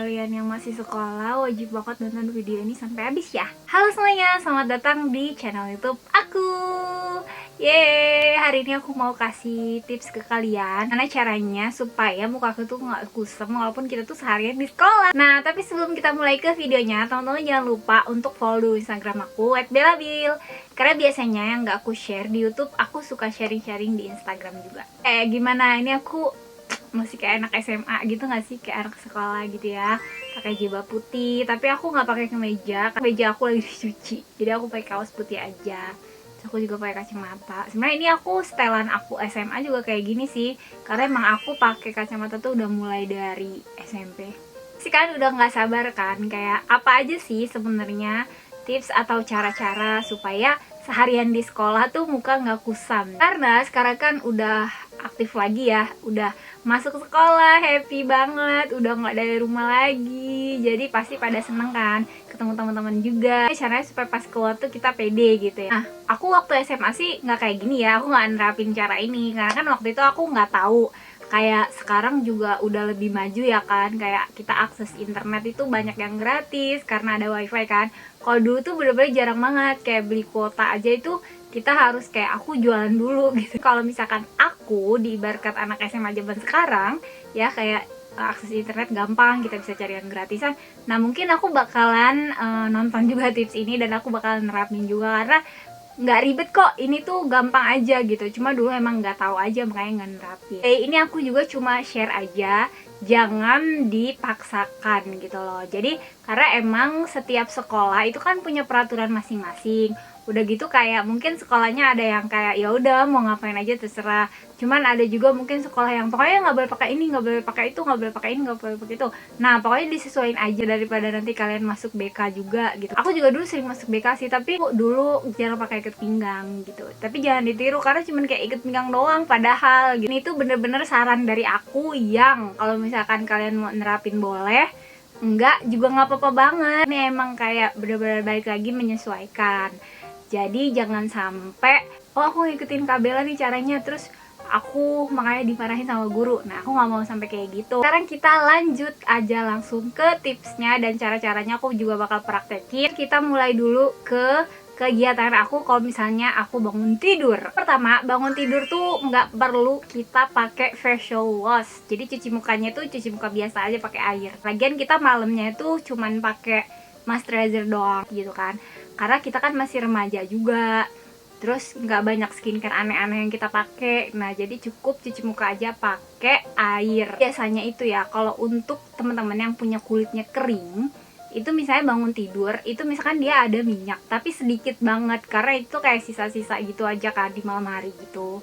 kalian yang masih sekolah wajib banget nonton video ini sampai habis ya. Halo semuanya, selamat datang di channel YouTube aku. Yeay, hari ini aku mau kasih tips ke kalian karena caranya supaya muka aku tuh nggak kusam walaupun kita tuh seharian di sekolah. Nah, tapi sebelum kita mulai ke videonya, teman-teman jangan lupa untuk follow Instagram aku @belabil. Karena biasanya yang nggak aku share di YouTube, aku suka sharing-sharing di Instagram juga. Gimana? Ini aku masih kayak anak SMA gitu gak sih, kayak anak sekolah gitu ya, pakai jilbab putih, tapi aku nggak pakai kemeja, kemeja aku lagi dicuci, jadi aku pakai kaos putih aja. Terus aku juga pakai kacamata. Sebenarnya ini aku setelan aku SMA juga kayak gini sih, karena emang aku pakai kacamata tuh udah mulai dari SMP. Sih kan udah nggak sabar kan, kayak apa aja sih sebenarnya tips atau cara-cara supaya seharian di sekolah tuh muka nggak kusam. Karena sekarang kan udah aktif lagi ya, udah masuk sekolah, happy banget, udah nggak dari rumah lagi, jadi pasti pada seneng kan, ketemu teman-teman juga. Caranya supaya pas keluar tuh kita pede gitu ya. Nah, aku waktu SMA sih nggak kayak gini ya, aku nggak nerapin cara ini, karena kan waktu itu aku nggak tahu. Kayak sekarang juga udah lebih maju ya kan, kayak kita akses internet itu banyak yang gratis karena ada wifi kan. Kalau dulu tuh bener-bener jarang banget, kayak beli kuota aja itu kita harus kayak aku jualan dulu gitu. Kalau misalkan aku diibaratkan anak SMA zaman sekarang ya, kayak akses internet gampang, kita bisa cari yang gratisan. Nah, mungkin aku bakalan nonton juga tips ini dan aku bakalan nerapin juga karena nggak ribet kok, ini tuh gampang aja gitu. Cuma dulu emang nggak tahu aja, makanya nggak nerapin. Ini aku juga cuma share aja, jangan dipaksakan gitu loh. Jadi karena emang setiap sekolah itu kan punya peraturan masing-masing. Udah gitu kayak mungkin sekolahnya ada yang kayak ya udah mau ngapain aja terserah. Cuman ada juga mungkin sekolah yang pokoknya nggak boleh pakai ini, nggak boleh pakai itu, nggak boleh pakai ini, nggak boleh pakai itu. Nah, pokoknya disesuaikan aja daripada nanti kalian masuk BK juga gitu. Aku juga dulu sering masuk BK sih, tapi dulu jarang pakai ikat pinggang gitu. Tapi jangan ditiru karena cuman kayak ikat pinggang doang, padahal gini itu bener-bener saran dari aku yang kalau misalkan kalian mau nerapin boleh, enggak juga nggak apa-apa banget. Ini emang kayak bener-bener balik lagi menyesuaikan. Jadi jangan sampai aku ngikutin Kak Bella nih caranya terus aku makanya dimarahin sama guru. Nah, aku nggak mau sampai kayak gitu. Sekarang kita lanjut aja langsung ke tipsnya dan cara-caranya aku juga bakal praktekin. Kita mulai dulu ke kegiatan aku kalau misalnya aku bangun tidur. Pertama, bangun tidur tuh nggak perlu kita pakai facial wash. Jadi cuci mukanya tuh cuci muka biasa aja pakai air. Lagian kita malamnya itu cuman pakai moisturizer doang gitu kan, karena kita kan masih remaja juga, terus nggak banyak skincare aneh-aneh yang kita pakai. Nah, jadi cukup cuci muka aja pakai air. Biasanya itu ya, kalau untuk teman-teman yang punya kulitnya kering, itu misalnya bangun tidur, itu misalkan dia ada minyak tapi sedikit banget, karena itu kayak sisa-sisa gitu aja kan di malam hari gitu.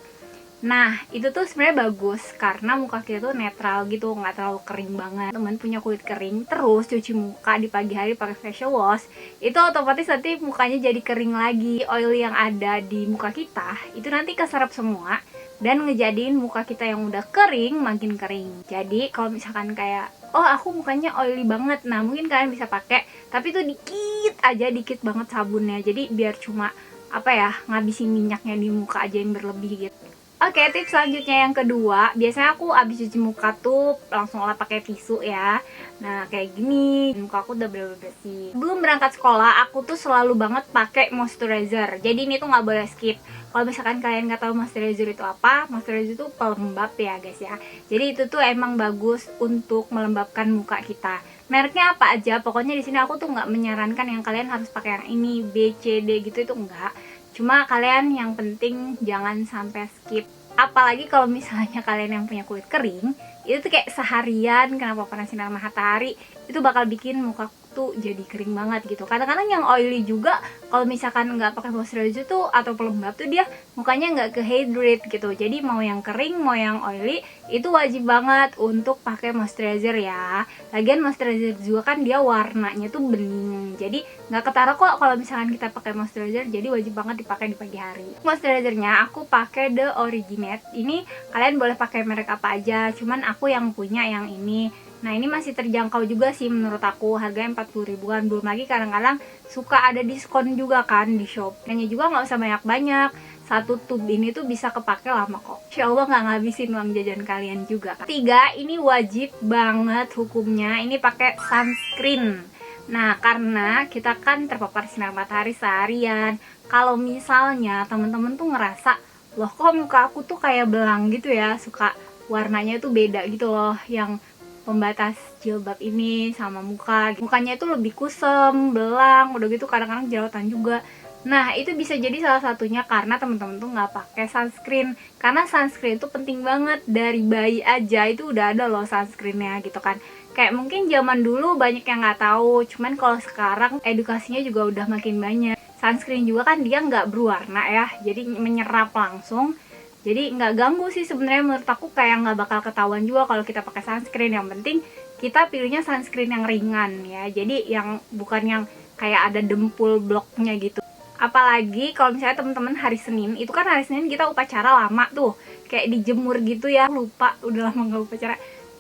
Nah, itu tuh sebenarnya bagus karena muka kita tuh netral gitu, nggak terlalu kering banget. Teman punya kulit kering terus cuci muka di pagi hari pakai facial wash, itu otomatis nanti mukanya jadi kering lagi. Oil yang ada di muka kita itu nanti keserap semua dan ngejadiin muka kita yang udah kering makin kering. Jadi kalau misalkan kayak oh aku mukanya oily banget, nah mungkin kalian bisa pakai, tapi tuh dikit aja, dikit banget sabunnya. Jadi biar cuma apa ya, ngabisin minyaknya di muka aja yang berlebih gitu. Oke, tips selanjutnya yang kedua, biasanya aku abis cuci muka tuh langsung olah pakai tisu ya. Nah, kayak gini, muka aku udah bener-bener bersih. Sebelum berangkat sekolah, aku tuh selalu banget pakai moisturizer. Jadi ini tuh nggak boleh skip. Kalau misalkan kalian nggak tahu moisturizer itu apa, moisturizer itu pelembab ya guys ya. Jadi itu tuh emang bagus untuk melembabkan muka kita. Mereknya apa aja, pokoknya di sini aku tuh nggak menyarankan yang kalian harus pakai yang ini B, C, D gitu, itu enggak. Cuma kalian yang penting jangan sampai skip. Apalagi kalau misalnya kalian yang punya kulit kering, itu tuh kayak seharian kena paparan sinar matahari, itu bakal bikin muka tuh jadi kering banget gitu. Kadang-kadang yang oily juga kalau misalkan nggak pakai moisturizer tuh atau pelembab tuh dia mukanya nggak ke hydrate gitu. Jadi mau yang kering mau yang oily itu wajib banget untuk pakai moisturizer ya. Lagian moisturizer juga kan dia warnanya tuh bening, jadi nggak ketara kok kalau misalkan kita pakai moisturizer. Jadi wajib banget dipakai di pagi hari. Moisturizernya aku pakai The Originate. Ini kalian boleh pakai merek apa aja, cuman aku yang punya yang ini. Nah, ini masih terjangkau juga sih menurut aku, harganya 40 ribuan. Belum lagi kadang-kadang suka ada diskon juga kan di shop. Hanya juga nggak usah banyak-banyak, satu tube ini tuh bisa kepake lama kok. Insya Allah nggak ngabisin uang jajan kalian juga. Ketiga, ini wajib banget hukumnya, ini pakai sunscreen. Nah, karena kita kan terpapar sinar matahari seharian. Kalau misalnya temen-temen tuh ngerasa, loh kok muka aku tuh kayak belang gitu ya, suka warnanya tuh beda gitu loh, yang pembatas jilbab ini sama mukanya itu lebih kusem, belang, udah gitu kadang-kadang jerawatan juga. Nah, itu bisa jadi salah satunya karena temen-temen tuh nggak pakai sunscreen. Karena sunscreen itu penting banget, dari bayi aja itu udah ada loh sunscreennya gitu kan. Kayak mungkin zaman dulu banyak yang nggak tahu, cuman kalau sekarang edukasinya juga udah makin banyak. Sunscreen juga kan dia nggak berwarna ya, jadi menyerap langsung. Jadi nggak ganggu sih sebenarnya, menurut aku kayak nggak bakal ketahuan juga kalau kita pakai sunscreen. Yang penting kita pilihnya sunscreen yang ringan ya, jadi yang bukan yang kayak ada dempul bloknya gitu. Apalagi kalau misalnya teman-teman hari Senin, itu kan hari Senin kita upacara lama tuh, kayak dijemur gitu ya, lupa udah lama nggak upacara,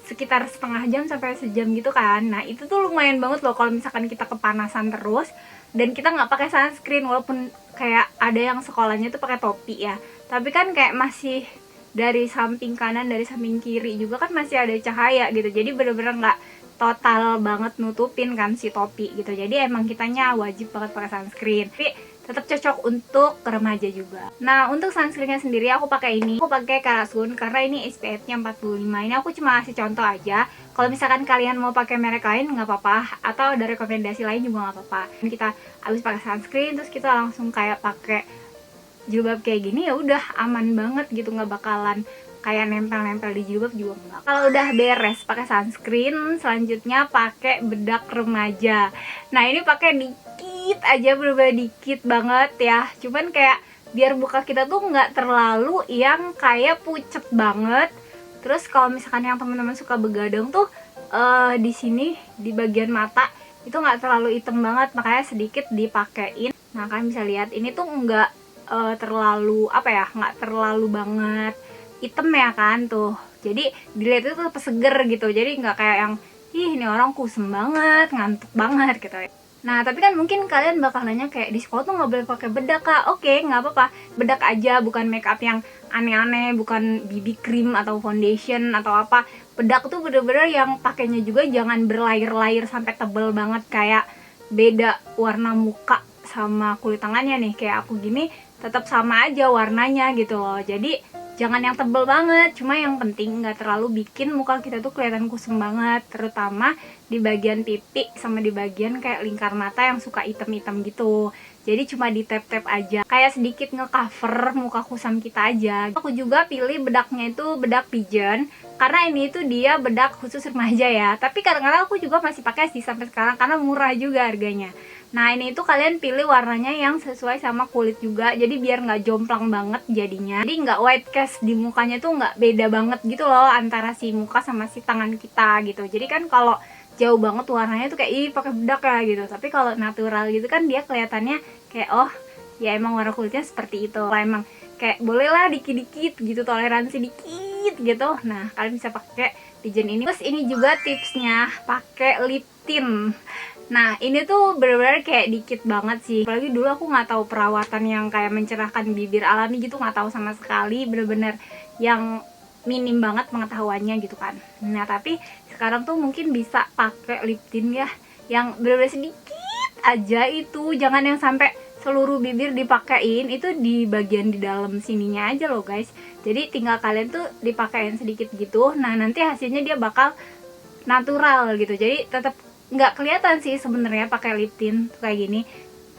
sekitar setengah jam sampai sejam gitu kan. Nah itu tuh lumayan banget loh kalau misalkan kita kepanasan terus dan kita nggak pakai sunscreen, walaupun kayak ada yang sekolahnya tuh pakai topi ya, tapi kan kayak masih dari samping kanan, dari samping kiri juga kan masih ada cahaya gitu, jadi bener-bener nggak total banget nutupin kan si topi gitu. Jadi emang kitanya wajib banget pakai sunscreen, tapi tetap cocok untuk remaja juga. Nah, untuk sunscreennya sendiri aku pakai ini. Aku pakai Karasun karena ini SPF-nya 45. Ini aku cuma kasih contoh aja. Kalau misalkan kalian mau pakai merek lain nggak apa-apa, atau ada rekomendasi lain juga nggak apa-apa. Kita habis pakai sunscreen terus kita langsung kayak pakai jilbab kayak gini, ya udah aman banget gitu, nggak bakalan kayak nempel-nempel di jilbab juga enggak. Kalau udah beres pakai sunscreen, selanjutnya pakai bedak remaja. Nah, ini pakai dikit aja, bener-bener dikit banget ya. Cuman kayak biar muka kita tuh nggak terlalu yang kayak pucet banget. Terus kalau misalkan yang teman-teman suka begadang tuh di sini di bagian mata itu nggak terlalu hitam banget, makanya sedikit dipakein. Nah, kalian bisa lihat ini tuh nggak terlalu apa ya, nggak terlalu banget hitam ya kan tuh, jadi dilihat itu tetap seger gitu, jadi nggak kayak yang ih ini orang kusem banget, ngantuk banget gitu. Nah, tapi kan mungkin kalian bakal nanya kayak di sekolah tuh nggak boleh pakai bedak kak. Oke, nggak apa-apa, bedak aja, bukan make up yang aneh-aneh, bukan BB cream atau foundation atau apa. Bedak tuh bener-bener yang pakainya juga jangan berlayer-layer sampai tebel banget, kayak beda warna muka sama kulit tangannya nih, kayak aku gini tetap sama aja warnanya gitu loh. Jadi jangan yang tebel banget, cuma yang penting nggak terlalu bikin muka kita tuh kelihatan kusem banget, terutama di bagian pipi sama di bagian kayak lingkar mata yang suka hitam-hitam gitu. Jadi cuma di tap-tap aja, kayak sedikit ngecover muka kusam kita aja. Aku juga pilih bedaknya itu bedak pigeon, karena ini tuh dia bedak khusus remaja ya. Tapi kadang-kadang aku juga masih pakai sih sampai sekarang karena murah juga harganya. Nah, ini tuh kalian pilih warnanya yang sesuai sama kulit juga, jadi biar nggak jomplang banget jadinya. Jadi nggak white cast di mukanya tuh nggak beda banget gitu loh antara si muka sama si tangan kita gitu. Jadi kan kalau jauh banget warnanya tuh kayak ih pakai bedak ya gitu. Tapi kalau natural gitu kan dia kelihatannya kayak oh ya emang warna kulitnya seperti itu. Kalau emang kayak bolehlah dikit-dikit gitu, toleransi dikit gitu. Nah, kalian bisa pakai pigeon ini. Terus ini juga tipsnya, pakai lip tint. Nah, ini tuh bener-bener kayak dikit banget sih. Apalagi dulu aku nggak tahu perawatan yang kayak mencerahkan bibir alami gitu, nggak tahu sama sekali. Bener-bener yang minim banget pengetahuannya gitu kan. Nah, tapi sekarang tuh mungkin bisa pakai lip tint ya, yang bener-bener sedikit aja itu. Jangan yang sampai seluruh bibir dipakein, itu di bagian di dalam sininya aja loh guys. Jadi tinggal kalian tuh dipakein sedikit gitu. Nah, nanti hasilnya dia bakal natural gitu. Jadi tetap nggak kelihatan sih sebenarnya pakai lip tint kayak gini.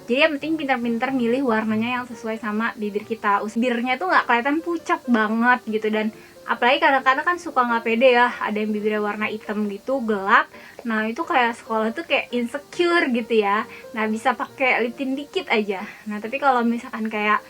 Jadi yang penting pintar-pintar milih warnanya yang sesuai sama bibir kita. Bibirnya tuh nggak kelihatan pucat banget gitu. Dan apalagi kadang-kadang kan suka nggak pede ya, ada yang bibirnya warna hitam gitu gelap. Nah itu kayak sekolah tuh kayak insecure gitu ya. Nah bisa pakai lip tint dikit aja. Nah tapi kalau misalkan kayak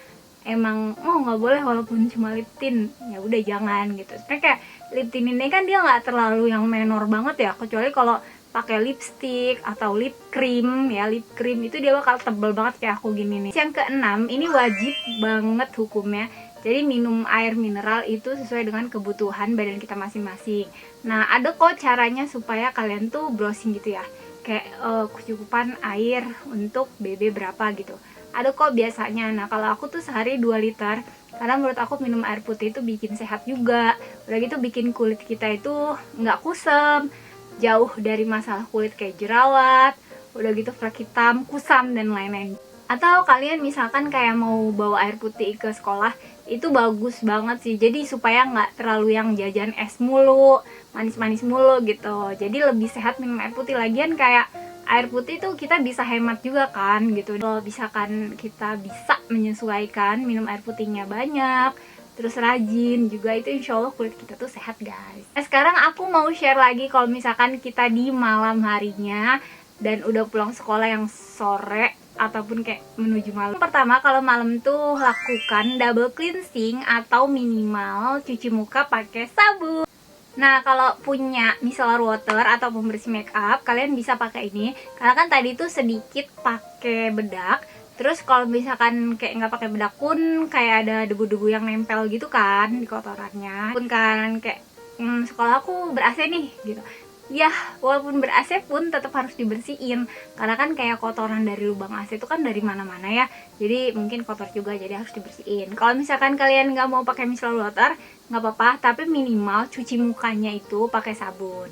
emang oh nggak boleh walaupun cuma lip tint, ya udah jangan gitu. Sebenarnya kayak lip tint ini kan dia nggak terlalu yang menor banget ya, kecuali kalau pakai lipstick atau lip cream ya. Lip cream itu dia bakal tebel banget kayak aku gini nih. Yang keenam, ini wajib banget hukumnya. Jadi minum air mineral itu sesuai dengan kebutuhan badan kita masing-masing. Nah ada kok caranya supaya kalian tuh browsing gitu ya, kayak kecukupan air untuk BB berapa gitu. Ada kok biasanya. Nah kalau aku tuh sehari 2 liter. Karena menurut aku minum air putih itu bikin sehat juga. Udah gitu bikin kulit kita itu nggak kusam, jauh dari masalah kulit kayak jerawat, udah gitu flek hitam, kusam, dan lain-lain. Atau kalian misalkan kayak mau bawa air putih ke sekolah, itu bagus banget sih. Jadi supaya nggak terlalu yang jajan es mulu, manis-manis mulu gitu. Jadi lebih sehat minum air putih. Lagian kayak air putih tuh kita bisa hemat juga kan gitu. Kalau misalkan kita bisa menyesuaikan minum air putihnya banyak, terus rajin juga, itu insya Allah kulit kita tuh sehat guys. Nah sekarang aku mau share lagi kalau misalkan kita di malam harinya dan udah pulang sekolah yang sore ataupun kayak menuju malam. Pertama, kalau malam tuh lakukan double cleansing atau minimal cuci muka pakai sabun. Nah, kalau punya micellar water atau pembersih makeup, kalian bisa pakai ini. Karena kan tadi tuh sedikit pakai bedak. Terus kalau misalkan kayak nggak pakai bedak pun kayak ada debu-debu yang nempel gitu kan di kotorannya. Pun kan kayak sekolah aku ber-AC nih gitu. Ya, walaupun ber-AC pun tetap harus dibersihin. Karena kan kayak kotoran dari lubang AC itu kan dari mana-mana ya. Jadi mungkin kotor juga, jadi harus dibersihin. Kalau misalkan kalian nggak mau pakai micellar water, nggak apa-apa, tapi minimal cuci mukanya itu pakai sabun.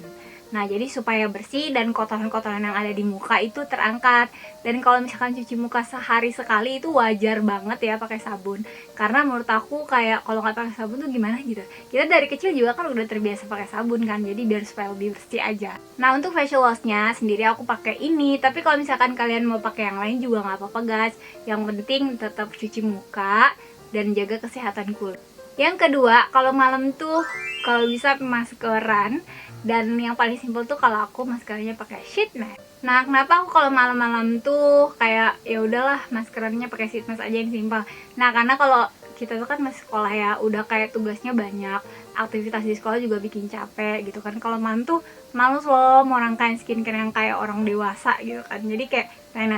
Nah, jadi supaya bersih dan kotoran-kotoran yang ada di muka itu terangkat. Dan kalau misalkan cuci muka sehari sekali itu wajar banget ya pakai sabun. Karena menurut aku kayak kalau nggak pakai sabun tuh gimana gitu. Kita dari kecil juga kan udah terbiasa pakai sabun kan, jadi biar supaya lebih bersih aja. Nah, untuk facial washnya sendiri aku pakai ini. Tapi kalau misalkan kalian mau pakai yang lain juga nggak apa-apa guys. Yang penting tetap cuci muka dan jaga kesehatan kulit. Yang kedua, kalau malam tuh kalau bisa maskeran. Dan yang paling simpel tuh kalau aku maskeranya pakai sheet mask. Nah, kenapa aku kalau malam-malam tuh kayak ya udahlah maskerannya pakai sheet mask aja yang simpel. Nah, karena kalau kita tuh kan masih sekolah ya, udah kayak tugasnya banyak, aktivitas di sekolah juga bikin capek gitu kan. Kalau malam tuh males loh mau rangkain skincare yang kayak orang dewasa gitu kan. Jadi kayak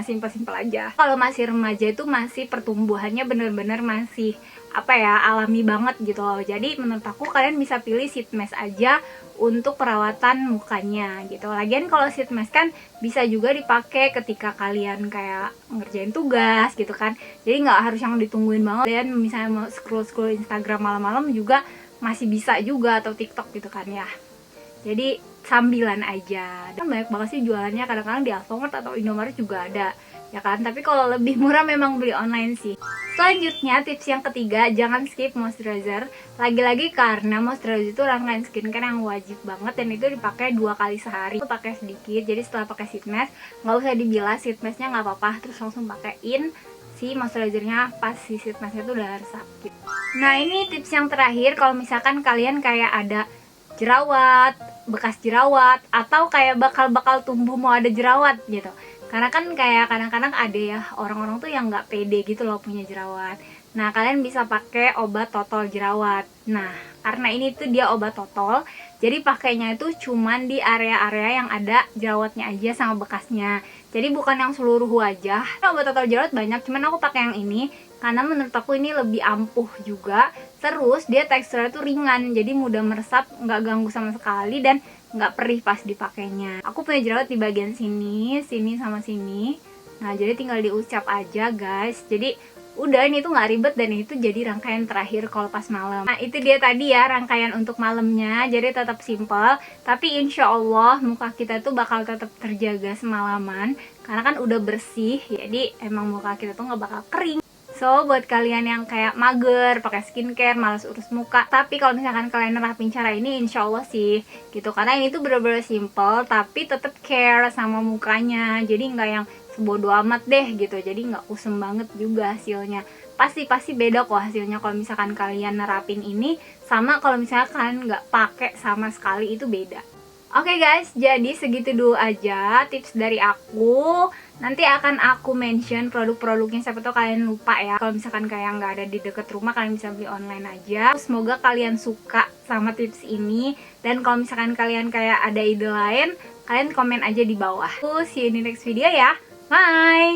simpel-simpel aja. Kalau masih remaja itu masih pertumbuhannya bener-bener masih apa ya, alami banget gitu loh. Jadi menurut aku kalian bisa pilih sheet mask aja untuk perawatan mukanya gitu. Lagian kalau sheet mask kan bisa juga dipakai ketika kalian kayak ngerjain tugas gitu kan. Jadi nggak harus yang ditungguin banget. Dan misalnya mau scroll Instagram malam-malam juga masih bisa juga, atau TikTok gitu kan ya. Jadi sambilan aja. Dan banyak banget sih jualannya, kadang-kadang di Alfamart atau Indomaret juga ada ya kan. Tapi kalau lebih murah memang beli online sih. Selanjutnya, tips yang ketiga, jangan skip moisturizer. Lagi-lagi karena moisturizer itu rangkaian skincare yang wajib banget dan itu dipakai 2 kali sehari. Aku pakai sedikit, jadi setelah pakai sheet mask nggak usah dibilas, sheet masknya nggak apa-apa, terus langsung pakaiin si moisturizernya pas si sheet masknya itu udah resap gitu. Nah, ini tips yang terakhir, kalau misalkan kalian kayak ada jerawat, bekas jerawat, atau kayak bakal tumbuh mau ada jerawat gitu. Karena kan kayak kadang-kadang ada ya orang-orang tuh yang nggak pede gitu loh punya jerawat. Nah, kalian bisa pakai obat totol jerawat. Nah, karena ini tuh dia obat totol, jadi pakainya itu cuman di area-area yang ada jerawatnya aja sama bekasnya. Jadi bukan yang seluruh wajah. Obat totol jerawat banyak, cuman aku pakai yang ini karena menurut aku ini lebih ampuh juga. Terus dia teksturnya tuh ringan, jadi mudah meresap, nggak ganggu sama sekali dan nggak perih pas dipakainya. Aku punya jerawat di bagian sini, sini sama sini. Nah, jadi tinggal diucap aja guys. Jadi udah, ini tuh nggak ribet dan itu jadi rangkaian terakhir kalau pas malam. Nah, itu dia tadi ya rangkaian untuk malamnya. Jadi tetap simple, tapi insya Allah muka kita tuh bakal tetap terjaga semalaman karena kan udah bersih. Jadi emang muka kita tuh nggak bakal kering. So, buat kalian yang kayak mager, pakai skincare, malas urus muka, tapi kalau misalkan kalian nerapin cara ini, insya Allah sih gitu. Karena ini tuh bener-bener simple, tapi tetap care sama mukanya. Jadi nggak yang sebodo amat deh gitu. Jadi nggak kusem banget juga hasilnya. Pasti beda kok hasilnya kalau misalkan kalian nerapin ini sama kalau misalkan kalian nggak pakai sama sekali, itu beda. Oke guys, jadi segitu dulu aja tips dari aku. Nanti akan aku mention produk-produknya, siapa tau kalian lupa ya. Kalau misalkan kayak nggak ada di deket rumah, kalian bisa beli online aja. Semoga kalian suka sama tips ini. Dan kalau misalkan kalian kayak ada ide lain, kalian komen aja di bawah. See you in the next video ya. Bye!